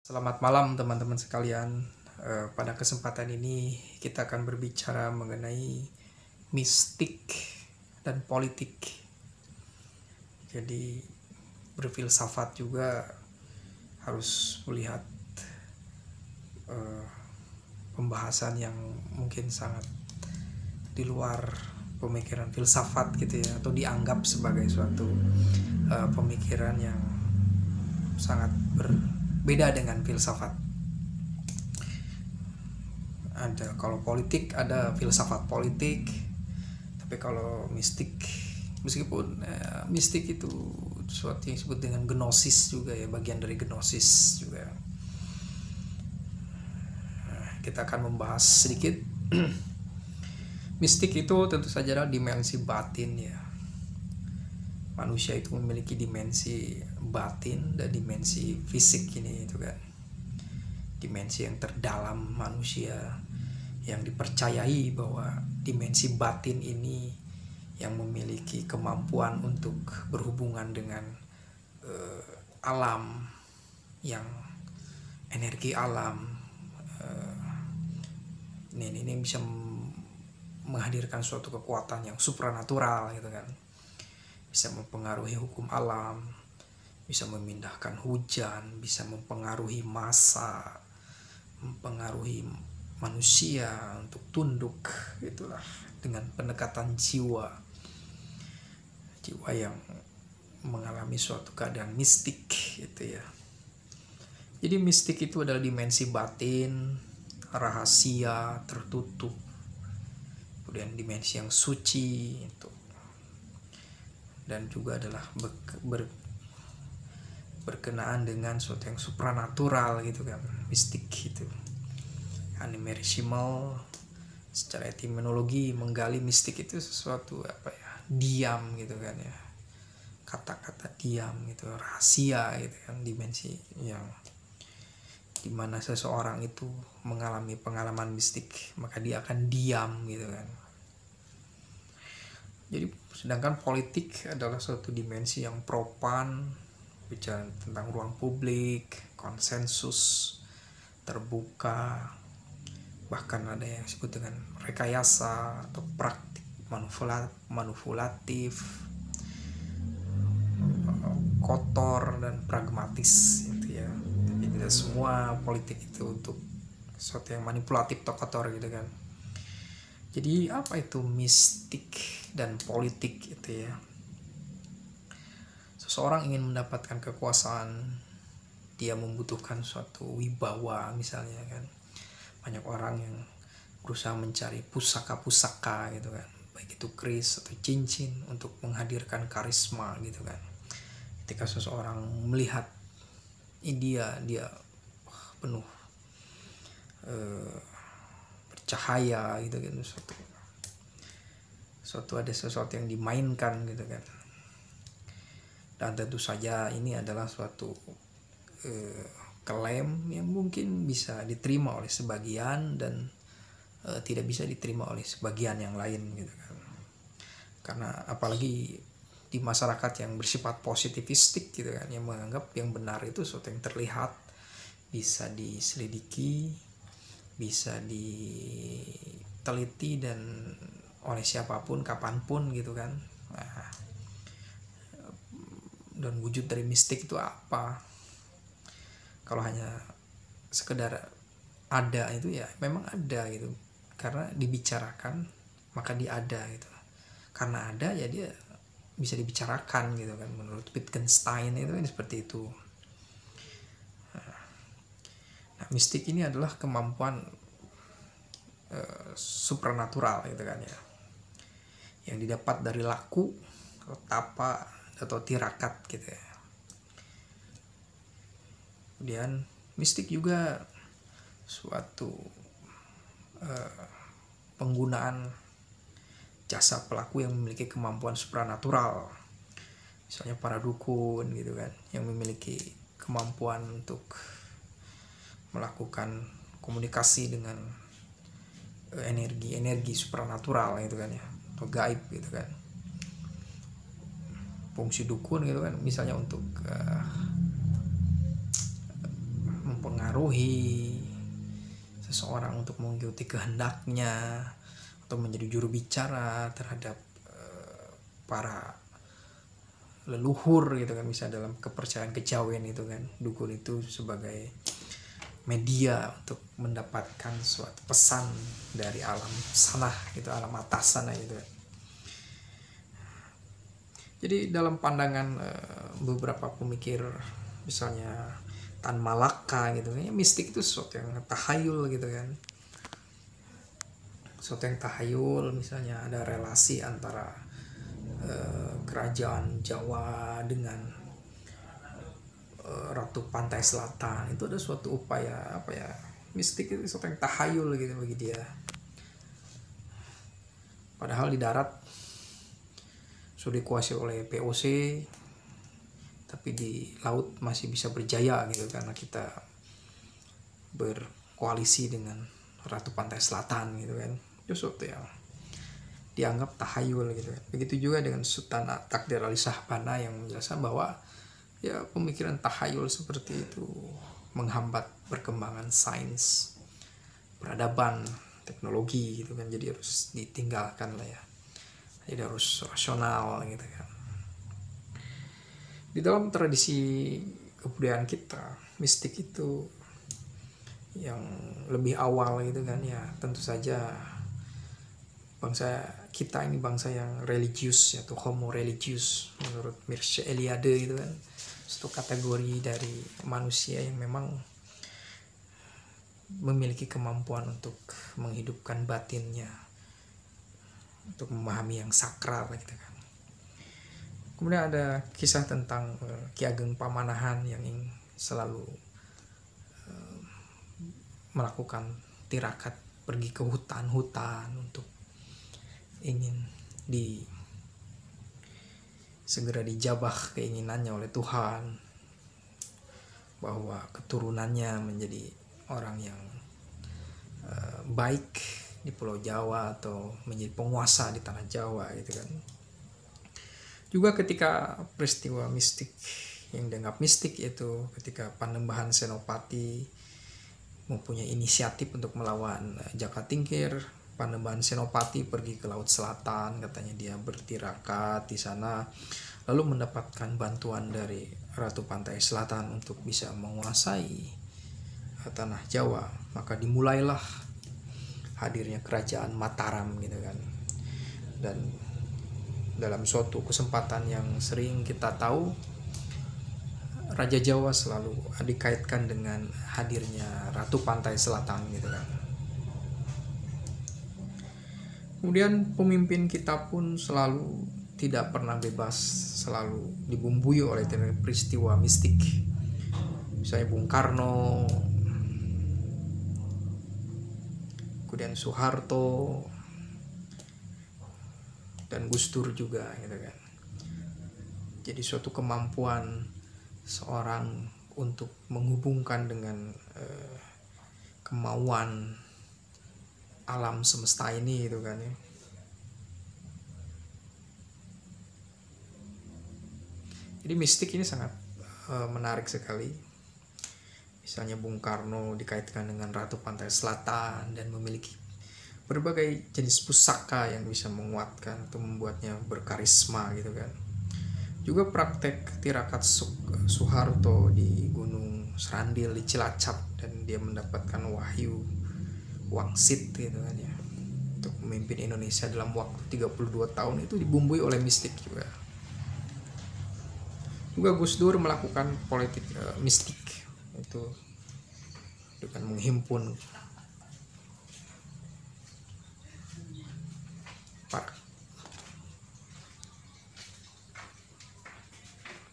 Selamat malam teman-teman sekalian. Pada kesempatan ini kita akan berbicara mengenai mistik dan politik. Jadi berfilsafat juga harus melihat pembahasan yang mungkin sangat di luar pemikiran filsafat gitu ya, atau dianggap sebagai suatu pemikiran yang sangat berbeda dengan filsafat. Ada kalau politik ada filsafat politik, tapi kalau mistik, meskipun mistik itu sesuatu yang disebut dengan gnosis juga ya, bagian dari gnosis juga. Kita akan membahas sedikit. Mistik itu tentu saja adalah dimensi batin ya. Manusia itu memiliki dimensi batin dan dimensi fisik ini itu kan. Dimensi yang terdalam manusia yang dipercayai bahwa dimensi batin ini yang memiliki kemampuan untuk berhubungan dengan alam, yang energi alam ini bisa menghadirkan suatu kekuatan yang supranatural gitu kan, bisa mempengaruhi hukum alam, bisa memindahkan hujan, bisa mempengaruhi massa, mempengaruhi manusia untuk tunduk, itulah dengan pendekatan jiwa yang mengalami suatu keadaan mistik gitu ya. Jadi mistik itu adalah dimensi batin, rahasia, tertutup, kemudian dimensi yang suci itu, dan juga adalah berkenaan dengan sesuatu yang supranatural gitu kan, mistik gitu. Animerismal secara etimologi menggali mistik itu sesuatu apa ya, diam gitu kan ya, kata-kata diam gitu, rahasia gitu kan, dimensi yang dimana seseorang itu mengalami pengalaman mistik maka dia akan diam gitu kan. Jadi sedangkan politik adalah suatu dimensi yang profan, bicara tentang ruang publik, konsensus, terbuka, bahkan ada yang disebut dengan rekayasa atau praktik manipulatif, kotor dan pragmatis gitu ya. Jadi tidak semua politik itu untuk sesuatu yang manipulatif atau kotor gitu kan. Jadi apa itu mistik dan politik itu ya? Seseorang ingin mendapatkan kekuasaan, dia membutuhkan suatu wibawa misalnya kan. Banyak orang yang berusaha mencari pusaka-pusaka gitu kan, baik itu keris atau cincin untuk menghadirkan karisma gitu kan. Ketika seseorang melihat dia penuh bercahaya gitu kan, ada sesuatu yang dimainkan gitu kan. Dan tentu saja ini adalah suatu klaim yang mungkin bisa diterima oleh sebagian dan tidak bisa diterima oleh sebagian yang lain gitu kan. Karena apalagi di masyarakat yang bersifat positivistik gitu kan, yang menganggap yang benar itu sesuatu yang terlihat, bisa diselidiki, bisa diteliti dan oleh siapapun kapanpun gitu kan. Nah, dan wujud dari mistik itu apa? Kalau hanya sekedar ada itu ya memang ada gitu, karena dibicarakan maka dia ada gitu. Karena ada ya dia bisa dibicarakan gitu kan. Menurut Wittgenstein itu kan seperti itu. Nah, mistik ini adalah kemampuan supranatural gitu kan ya, yang didapat dari laku atau tapa atau tirakat gitu ya. Kemudian mistik juga suatu penggunaan jasa pelaku yang memiliki kemampuan supranatural, misalnya para dukun gitu kan, yang memiliki kemampuan untuk melakukan komunikasi dengan energi supranatural gitu kan ya, atau gaib gitu kan. Fungsi dukun gitu kan misalnya untuk mempengaruhi seseorang untuk mengikuti kehendaknya atau menjadi juru bicara terhadap para leluhur gitu kan, bisa dalam kepercayaan kejawen itu kan, dukun itu sebagai media untuk mendapatkan suatu pesan dari alam sana gitu, alam atas sana gitu. Jadi dalam pandangan beberapa pemikir, misalnya Tan Malaka gitu, mistik itu sesuatu yang tahayul gitu kan, sesuatu yang tahayul. Misalnya ada relasi antara kerajaan Jawa dengan Ratu Pantai Selatan, itu ada suatu upaya mistik, itu sesuatu yang tahayul gitu bagi dia. Padahal di darat sudah dikuasai oleh POC, tapi di laut masih bisa berjaya gitu karena kita berkoalisi dengan Ratu Pantai Selatan gitu kan. Itu sesuatu yang dianggap tahayul gitu kan. Begitu juga dengan Sultan Takdir Ali Shahbana yang menjelaskan bahwa ya pemikiran tahayul seperti itu menghambat perkembangan sains, peradaban, teknologi gitu kan. Jadi harus ditinggalkan lah ya. Jadi harus rasional gitu kan. Di dalam tradisi kebudayaan kita, mistik itu yang lebih awal gitu kan ya, tentu saja bangsa kita ini bangsa yang religius, yaitu homo religius menurut Mircea Eliade gitu kan. Satu kategori dari manusia yang memang memiliki kemampuan untuk menghidupkan batinnya, untuk memahami yang sakral gitu kan. Kemudian ada kisah tentang Ki Ageng Pamanahan yang selalu melakukan tirakat pergi ke hutan-hutan untuk ingin segera dijabah keinginannya oleh Tuhan, bahwa keturunannya menjadi orang yang baik di Pulau Jawa atau menjadi penguasa di tanah Jawa gitu kan. Juga ketika peristiwa mistik yang dianggap mistik, yaitu ketika Panembahan Senopati mempunyai inisiatif untuk melawan Jaka Tingkir. Panembahan Senopati pergi ke Laut Selatan, katanya dia bertirakat di sana, lalu mendapatkan bantuan dari Ratu Pantai Selatan untuk bisa menguasai tanah Jawa. Maka dimulailah hadirnya kerajaan Mataram gitu kan. Dan dalam suatu kesempatan yang sering kita tahu, Raja Jawa selalu dikaitkan dengan hadirnya Ratu Pantai Selatan gitu kan. Kemudian pemimpin kita pun selalu tidak pernah bebas, selalu dibumbui oleh peristiwa mistik. Misalnya Bung Karno, kemudian Soeharto, dan Gus Dur juga gitu kan. Jadi suatu kemampuan seorang untuk menghubungkan dengan kemauan alam semesta ini gitu kan ya. Jadi mistik ini sangat menarik sekali. Misalnya Bung Karno dikaitkan dengan Ratu Pantai Selatan dan memiliki berbagai jenis pusaka yang bisa menguatkan atau membuatnya berkarisma gitu kan. Juga praktek tirakat Soeharto di Gunung Serandil di Cilacap, dan dia mendapatkan wahyu wangsit gitu kan ya, untuk memimpin Indonesia dalam waktu 32 tahun, itu dibumbui oleh mistik juga. Juga Gus Dur melakukan politik mistik itu dengan menghimpun para